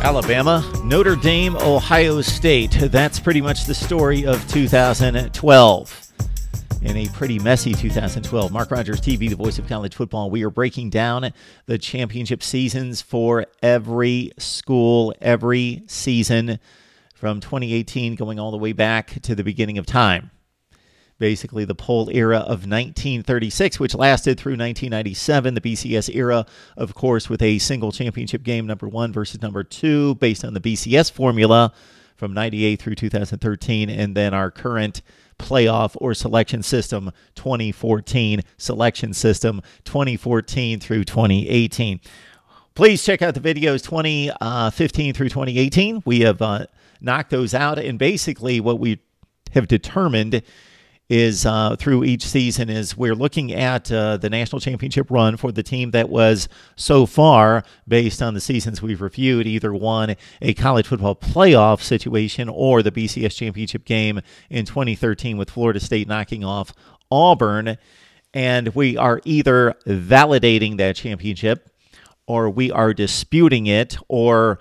Alabama, Notre Dame, Ohio State. That's pretty much the story of 2012. In a pretty messy 2012. Mark Rogers TV, the voice of college football. We are breaking down the championship seasons for every school, every season from 2018 going all the way back to the beginning of time. Basically, the poll era of 1936, which lasted through 1997. The BCS era, of course, with a single championship game, number 1 versus number 2, based on the BCS formula from 98 through 2013, and then our current playoff or selection system 2014, selection system 2014 through 2018. Please check out the videos 2015 through 2018. We have knocked those out, and basically what we have determined is through each season is we're looking at the national championship run for the team that was so far, based on the seasons we've reviewed, either won a college football playoff situation or the BCS championship game in 2013 with Florida State knocking off Auburn. And we are either validating that championship or we are disputing it, or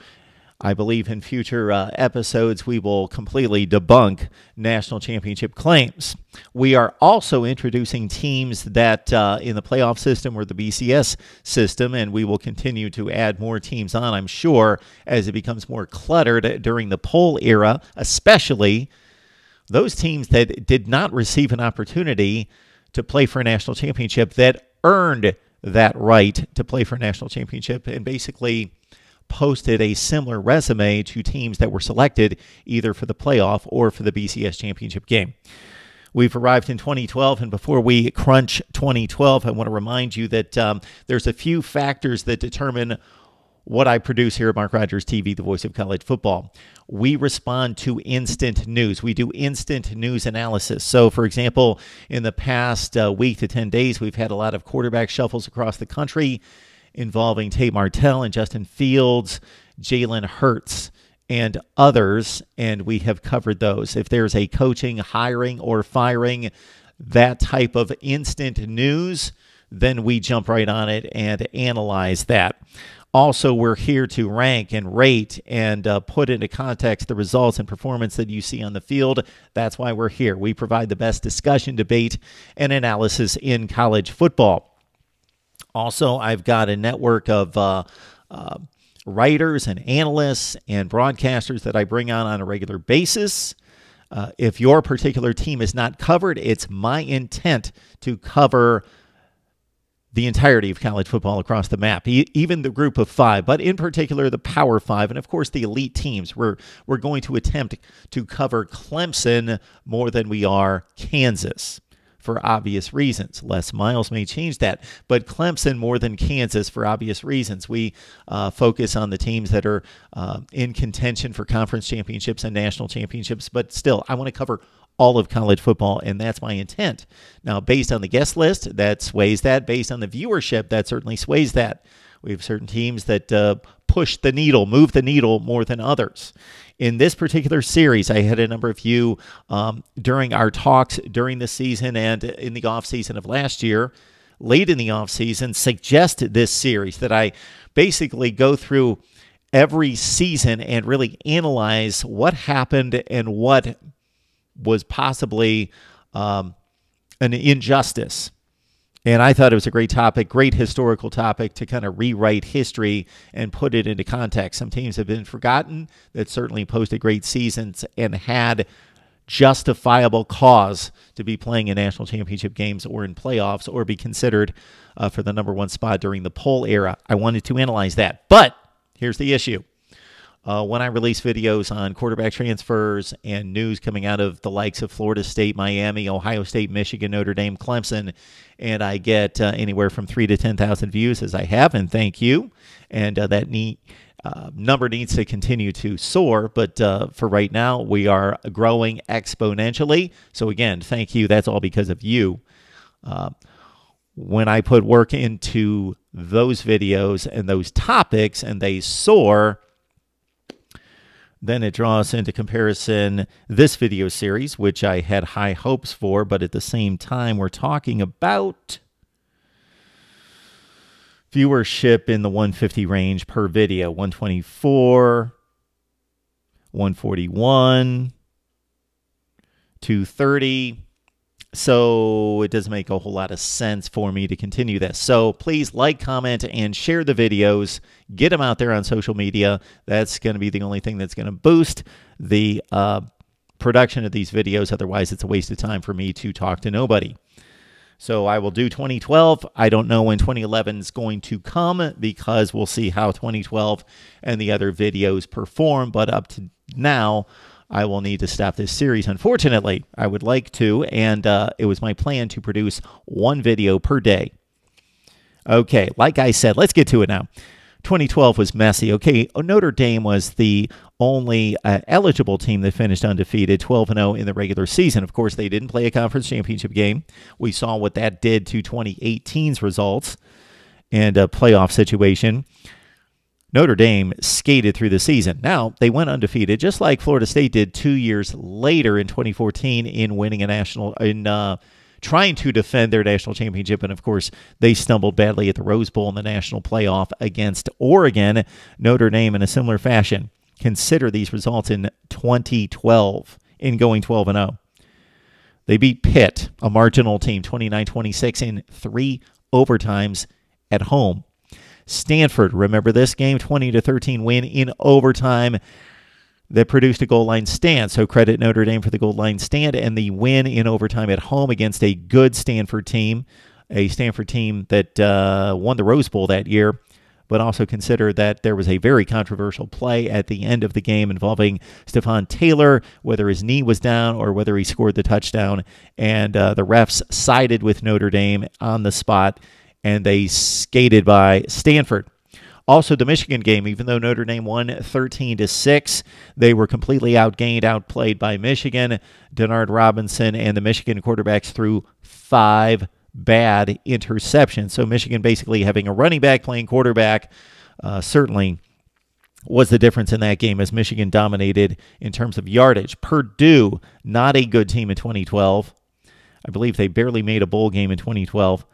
I believe in future episodes, we will completely debunk national championship claims. We are also introducing teams that in the playoff system or the BCS system, and we will continue to add more teams on, I'm sure, as it becomes more cluttered during the poll era, especially those teams that did not receive an opportunity to play for a national championship that earned that right to play for a national championship and basically posted a similar resume to teams that were selected either for the playoff or for the BCS championship game. We've arrived in 2012, and before we crunch 2012, I want to remind you that there's a few factors that determine what I produce here at Mark Rogers TV, the voice of college football. We respond to instant news. We do instant news analysis. So, for example, in the past week to 10 days, we've had a lot of quarterback shuffles across the country involving Tate Martell and Justin Fields, Jalen Hurts, and others, and we have covered those. If there's a coaching, hiring, or firing, that type of instant news, then we jump right on it and analyze that. Also, we're here to rank and rate and put into context the results and performance that you see on the field. That's why we're here. We provide the best discussion, debate, and analysis in college football. Also, I've got a network of writers and analysts and broadcasters that I bring on a regular basis. If your particular team is not covered, it's my intent to cover the entirety of college football across the map, even the group of 5, but in particular the Power 5, and of course the elite teams. We're going to attempt to cover Clemson more than we are Kansas, for obvious reasons. Les Miles may change that, but Clemson more than Kansas for obvious reasons. We focus on the teams that are in contention for conference championships and national championships, but still, I want to cover all of college football, and that's my intent. Now, based on the guest list, that sways that. Based on the viewership, that certainly sways that. We have certain teams that push the needle, move the needle more than others. In this particular series, I had a number of you during our talks during the season and in the offseason of last year, late in the offseason, suggest this series that I basically go through every season and really analyze what happened and what was possibly an injustice. And I thought it was a great topic, great historical topic to kind of rewrite history and put it into context. Some teams have been forgotten that certainly posted great seasons and had justifiable cause to be playing in national championship games or in playoffs or be considered for the number 1 spot during the poll era. I wanted to analyze that. But here's the issue. When I release videos on quarterback transfers and news coming out of the likes of Florida State, Miami, Ohio State, Michigan, Notre Dame, Clemson, and I get anywhere from 3,000 to 10,000 views, as I have, and thank you. And that number needs to continue to soar, but for right now, we are growing exponentially. So again, thank you. That's all because of you. When I put work into those videos and those topics and they soar, then it draws into comparison this video series, which I had high hopes for, but at the same time, we're talking about Viewership in the 150 range per video. 124, 141, 230. So it doesn't make a whole lot of sense for me to continue this. So please like, comment, and share the videos. Get them out there on social media. That's going to be the only thing that's going to boost the production of these videos. Otherwise, it's a waste of time for me to talk to nobody. So I will do 2012. I don't know when 2011 is going to come because we'll see how 2012 and the other videos perform. But up to now, I will need to stop this series. Unfortunately, I would like to, and it was my plan to produce one video per day. Okay, like I said, let's get to it now. 2012 was messy. Okay, Notre Dame was the only eligible team that finished undefeated, 12-0 in the regular season. Of course, they didn't play a conference championship game. We saw what that did to 2018's results and a playoff situation. Notre Dame skated through the season. Now, they went undefeated, just like Florida State did 2 years later in 2014 in winning a national, trying to defend their national championship. And, of course, they stumbled badly at the Rose Bowl in the national playoff against Oregon. Notre Dame, in a similar fashion, consider these results in 2012 in going 12-0. They beat Pitt, a marginal team, 29-26 in 3 overtimes at home. Stanford, remember this game, 20-13 win in overtime that produced a goal line stand. So credit Notre Dame for the goal line stand and the win in overtime at home against a good Stanford team, that won the Rose Bowl that year. But also consider that there was a very controversial play at the end of the game involving Stephon Taylor, whether his knee was down or whether he scored the touchdown. And the refs sided with Notre Dame on the spot, and they skated by Stanford. Also, the Michigan game, even though Notre Dame won 13-6, they were completely outgained, outplayed by Michigan. Denard Robinson and the Michigan quarterbacks threw 5 bad interceptions. So Michigan basically having a running back playing quarterback certainly was the difference in that game as Michigan dominated in terms of yardage. Purdue, not a good team in 2012. I believe they barely made a bowl game in 2012.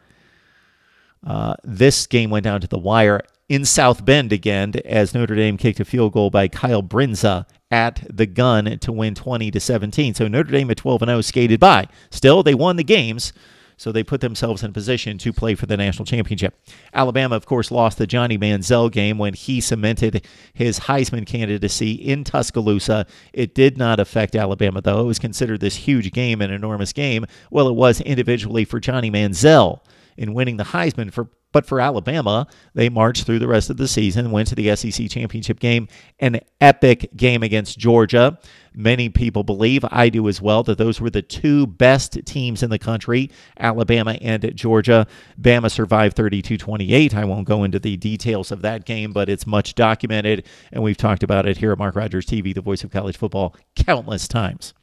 This game went down to the wire in South Bend again as Notre Dame kicked a field goal by Kyle Brinza at the gun to win 20-17. So Notre Dame at 12-0 skated by. Still, they won the games, so they put themselves in position to play for the national championship. Alabama, of course, lost the Johnny Manziel game when he cemented his Heisman candidacy in Tuscaloosa. It did not affect Alabama, though. It was considered this huge game, an enormous game. Well, it was individually for Johnny Manziel in winning the Heisman. But for Alabama, they marched through the rest of the season, went to the SEC championship game, an epic game against Georgia. Many people believe, I do as well, that those were the 2 best teams in the country, Alabama and Georgia. Bama survived 32-28. I won't go into the details of that game, but it's much documented, and we've talked about it here at Mark Rogers TV, the voice of college football, countless times.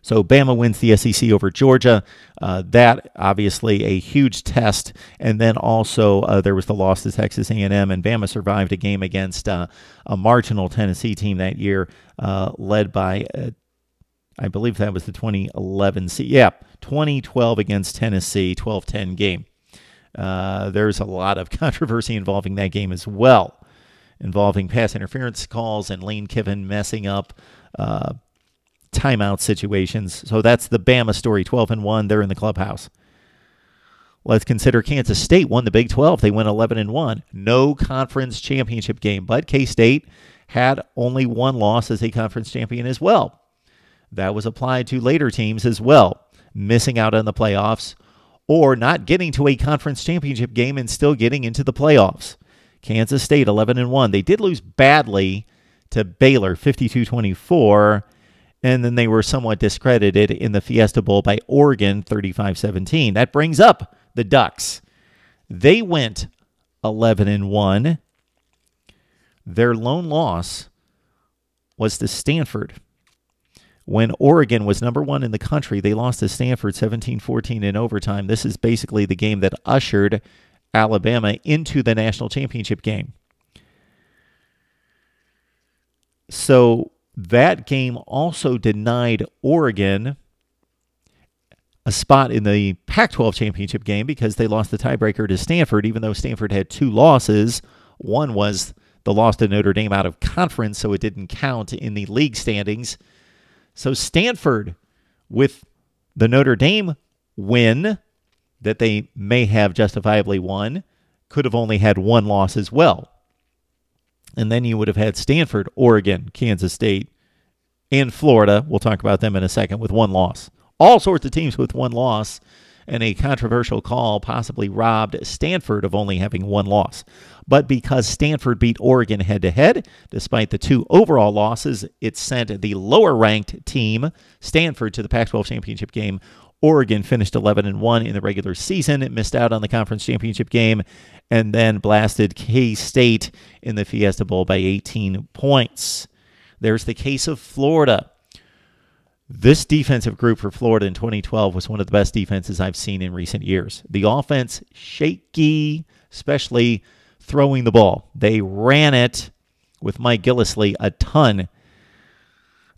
So Bama wins the SEC over Georgia. That obviously a huge test. And then also there was the loss to Texas A&M, and Bama survived a game against a marginal Tennessee team that year, led by, I believe that was the 2011 2012 against Tennessee, 12-10 game. There's a lot of controversy involving that game as well, involving pass interference calls and Lane Kiffin messing up timeout situations. So that's the Bama story, 12-1. They're in the clubhouse. Let's consider Kansas State won the Big 12. They went 11-1. No conference championship game, but K-State had only one loss as a conference champion as well. That was applied to later teams as well, missing out on the playoffs or not getting to a conference championship game and still getting into the playoffs. Kansas State 11-1. They did lose badly to Baylor 52-24. And then they were somewhat discredited in the Fiesta Bowl by Oregon, 35-17. That brings up the Ducks. They went 11-1. Their lone loss was to Stanford. When Oregon was number 1 in the country, they lost to Stanford 17-14 in overtime. This is basically the game that ushered Alabama into the national championship game. So that game also denied Oregon a spot in the Pac-12 championship game because they lost the tiebreaker to Stanford, even though Stanford had 2 losses. One was the loss to Notre Dame out of conference, so it didn't count in the league standings. So Stanford, with the Notre Dame win that they may have justifiably won, could have only had 1 loss as well. And then you would have had Stanford, Oregon, Kansas State, and Florida. We'll talk about them in a second with 1 loss. All sorts of teams with 1 loss, and a controversial call possibly robbed Stanford of only having 1 loss. But because Stanford beat Oregon head-to-head, despite the 2 overall losses, it sent the lower-ranked team, Stanford, to the Pac-12 championship game. Oregon finished 11-1 in the regular season. It missed out on the conference championship game and then blasted K-State in the Fiesta Bowl by 18 points. There's the case of Florida. This defensive group for Florida in 2012 was one of the best defenses I've seen in recent years. The offense, shaky, especially throwing the ball. They ran it with Mike Gillislee a ton.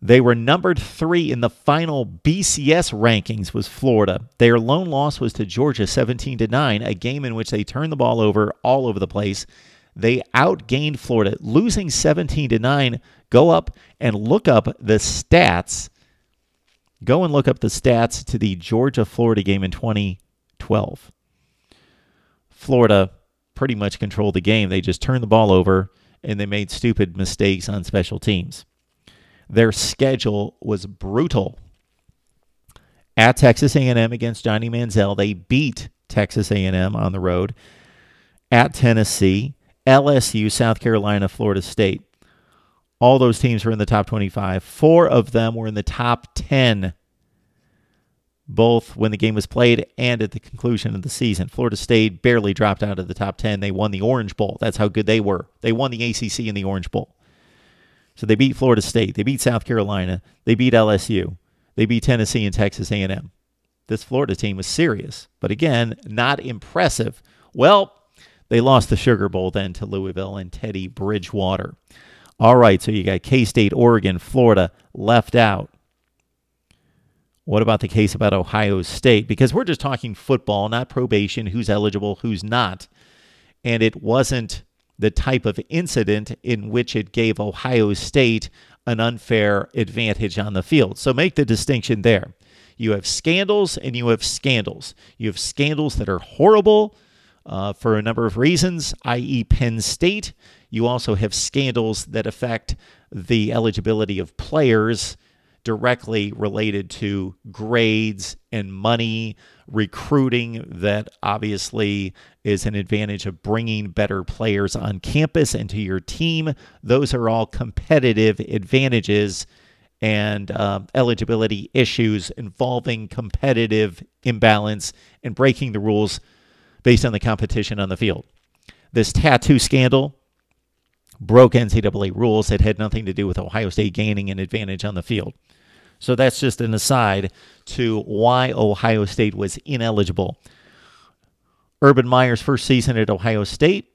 They were numbered 3 in the final BCS rankings was Florida. Their lone loss was to Georgia 17-9, a game in which they turned the ball over all over the place. They outgained Florida, losing 17-9. Go up and look up the stats. Go and look up the stats to the Georgia-Florida game in 2012. Florida pretty much controlled the game. They just turned the ball over, and they made stupid mistakes on special teams. Their schedule was brutal. At Texas A&M against Johnny Manziel, they beat Texas A&M on the road. At Tennessee, LSU, South Carolina, Florida State. All those teams were in the top 25. 4 of them were in the top 10, both when the game was played and at the conclusion of the season. Florida State barely dropped out of the top 10. They won the Orange Bowl. That's how good they were. They won the ACC in the Orange Bowl. So they beat Florida State. They beat South Carolina. They beat LSU. They beat Tennessee and Texas A&M. This Florida team was serious, but again, not impressive. Well, they lost the Sugar Bowl then to Louisville and Teddy Bridgewater. All right, so you got K-State, Oregon, Florida left out. What about the case about Ohio State? Because we're just talking football, not probation, who's eligible, who's not. And it wasn't the type of incident in which it gave Ohio State an unfair advantage on the field. So make the distinction there. You have scandals and you have scandals. You have scandals that are horrible for a number of reasons, i.e. Penn State. You also have scandals that affect the eligibility of players directly related to grades and money, recruiting that obviously is an advantage of bringing better players on campus and to your team. Those are all competitive advantages and eligibility issues involving competitive imbalance and breaking the rules based on the competition on the field. This tattoo scandal broke NCAA rules. It had nothing to do with Ohio State gaining an advantage on the field. So that's just an aside to why Ohio State was ineligible. Urban Meyer's first season at Ohio State,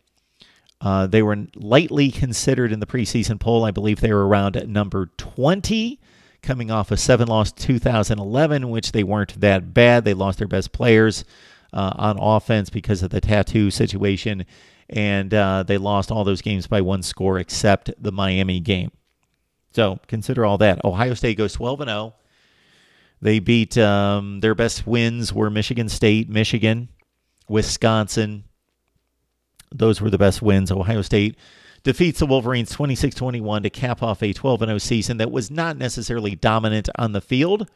they were lightly considered in the preseason poll. I believe they were around number 20, coming off a 7-loss 2011, in which they weren't that bad. They lost their best players on offense because of the tattoo situation, and they lost all those games by 1 score except the Miami game. So consider all that. Ohio State goes 12-0. They beat their best wins were Michigan State, Michigan, Wisconsin. Those were the best wins. Ohio State defeats the Wolverines 26-21 to cap off a 12-0 season that was not necessarily dominant on the field.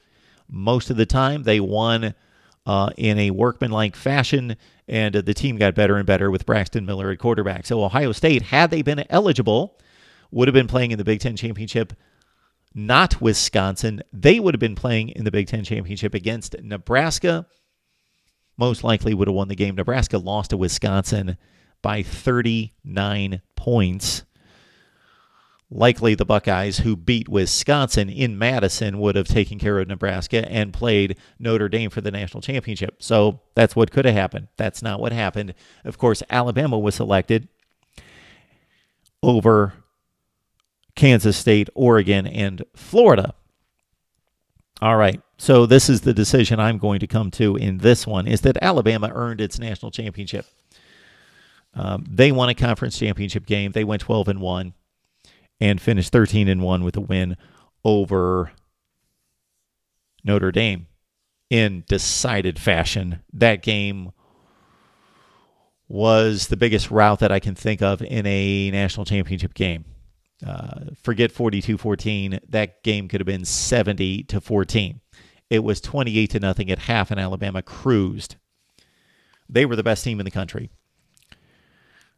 Most of the time, they won in a workmanlike fashion, and the team got better and better with Braxton Miller at quarterback. So Ohio State, had they been eligible, would have been playing in the Big Ten Championship, not Wisconsin. They would have been playing in the Big Ten Championship against Nebraska. Most likely would have won the game. Nebraska lost to Wisconsin by 39 points. Likely the Buckeyes, who beat Wisconsin in Madison, would have taken care of Nebraska and played Notre Dame for the national championship. So that's what could have happened. That's not what happened. Of course, Alabama was selected over Kansas State, Oregon, and Florida. All right. So this is the decision I'm going to come to in this one, is that Alabama earned its national championship. They won a conference championship game. They went 12-1 and finished 13-1 with a win over Notre Dame in decided fashion. That game was the biggest rout that I can think of in a national championship game. Forget 42-14. That game could have been 70-14. It was 28-0 at half, and Alabama cruised. They were the best team in the country.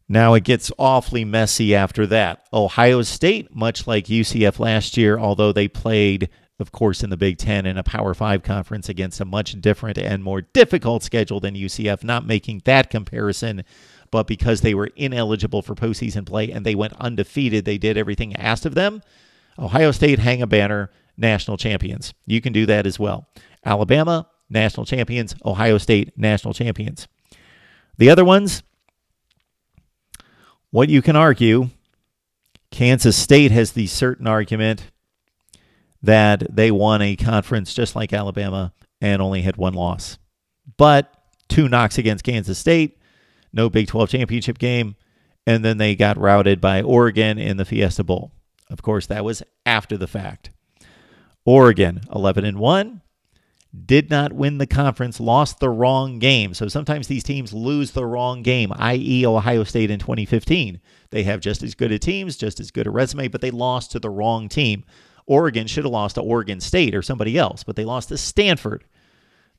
Now it gets awfully messy after that. Ohio State, much like UCF last year, although they played, of course, in the Big Ten in a Power 5 conference against a much different and more difficult schedule than UCF, not making that comparison, but because they were ineligible for postseason play and they went undefeated, they did everything asked of them. Ohio State, hang a banner, national champions. You can do that as well. Alabama, national champions. Ohio State, national champions. The other ones, what you can argue, Kansas State has the certain argument that they won a conference just like Alabama and only had one loss. But 2 knocks against Kansas State, no Big 12 championship game, and then they got routed by Oregon in the Fiesta Bowl. Of course, that was after the fact. Oregon, 11-1, did not win the conference, lost the wrong game. So sometimes these teams lose the wrong game, i.e. Ohio State in 2015. They have just as good a teams, just as good a resume, but they lost to the wrong team. Oregon should have lost to Oregon State or somebody else, but they lost to Stanford.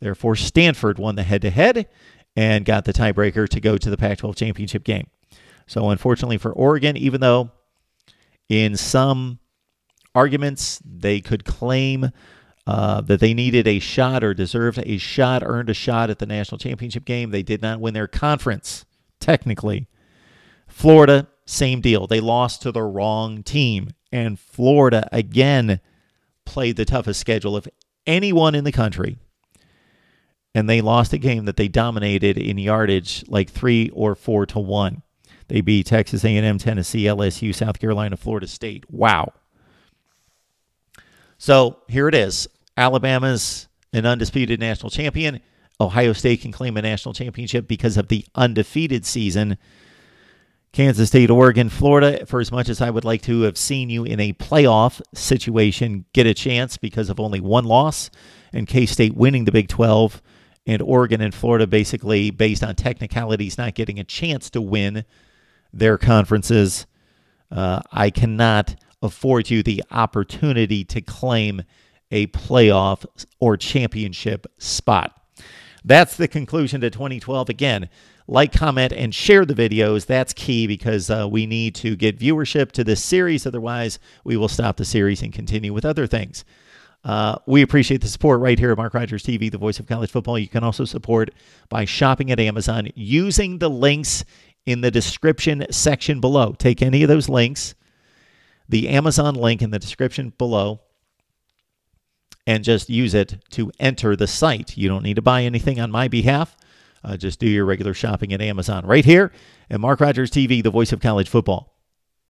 Therefore, Stanford won the head-to-head and got the tiebreaker to go to the Pac-12 championship game. So unfortunately for Oregon, even though in some arguments they could claim that they needed a shot or deserved a shot, earned a shot at the national championship game, they did not win their conference, technically. Florida, same deal. They lost to the wrong team. And Florida, again, played the toughest schedule of anyone in the country. And they lost a game that they dominated in yardage like 3 or 4-1. They beat Texas A&M, Tennessee, LSU, South Carolina, Florida State. Wow. So here it is. Alabama's an undisputed national champion. Ohio State can claim a national championship because of the undefeated season. Kansas State, Oregon, Florida, for as much as I would like to have seen you in a playoff situation, get a chance because of only one loss, and K-State winning the Big 12, and Oregon and Florida basically, based on technicalities, not getting a chance to win their conferences. I cannot afford you the opportunity to claim a playoff or championship spot. That's the conclusion to 2012. Again, like, comment, and share the videos. That's key because we need to get viewership to this series. Otherwise, we will stop the series and continue with other things. We appreciate the support right here at Mark Rogers TV, the voice of college football. You can also support by shopping at Amazon using the links in the description section below. Take any of those links, the Amazon link in the description below, and just use it to enter the site. You don't need to buy anything on my behalf. Just do your regular shopping at Amazon right here at Mark Rogers TV, the voice of college football.